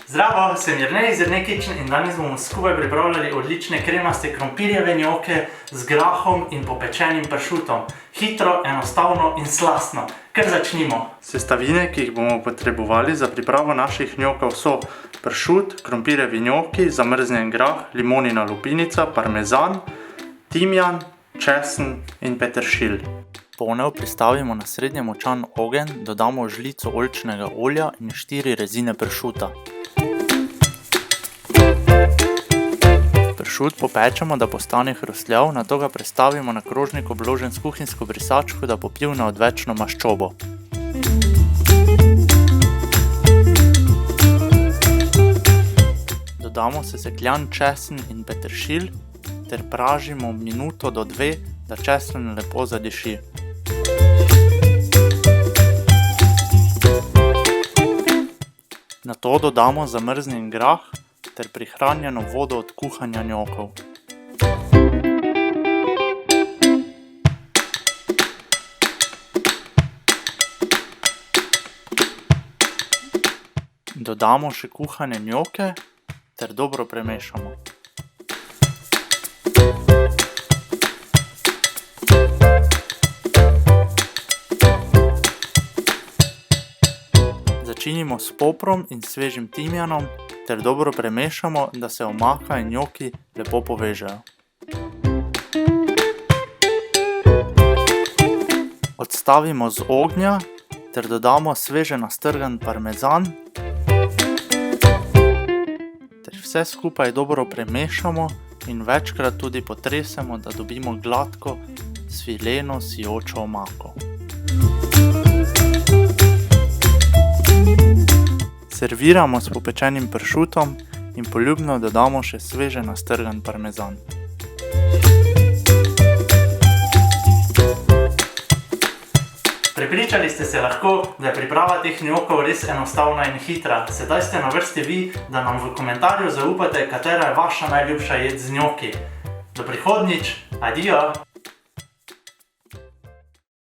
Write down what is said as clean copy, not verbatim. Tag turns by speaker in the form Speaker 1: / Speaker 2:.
Speaker 1: Zdravo, sem Jernej iz Jernej Kitchen in danes bomo skupaj pripravljali odlične kremaste krompirjeve njoke z grahom in popečenim pršutom. Hitro, enostavno in slastno. Kar začnimo. Sestavine, ki jih bomo potrebovali za pripravo naših njokov so pršut, krompirjevi njoki, zamrznjen grah, limonina lupinica, parmezan, timijan, česen in peteršilj. Ponev pristavimo na srednje močan ogenj, dodamo žlico oljčnega olja in 4 rezine pršuta. Pršut popečemo, da postane hrustljav, nato ga prestavimo na krožnik obložen s kuhinjsko brisačko, da popivne odvečno maščobo. Dodamo sesekljan česen in peteršilj ter pražimo minuto do 2, da česen lepo zadiši. Nato dodamo zamrznjen grah ter prihranjeno vodo od kuhanja njokov. Dodamo še kuhane njoke ter dobro premešamo. Začinimo s poprom in svežim timijanom ter dobro premešamo, da se omaka in njoki lepo povežejo. Odstavimo z ognja ter dodamo sveže nastrgan parmezan ter vse skupaj dobro premešamo in večkrat tudi potresemo, da dobimo gladko, svileno, sijočo omako. Serviramo s popečenim pršutom in poljubno dodamo še sveže nastrgan parmezan. Prepričali ste se lahko, da je priprava teh njokov res enostavna in hitra. Sedaj ste na vrsti vi, da nam v komentarju zaupate, katera je vaša najljubša jed z njoki. Do prihodnjič, adijo!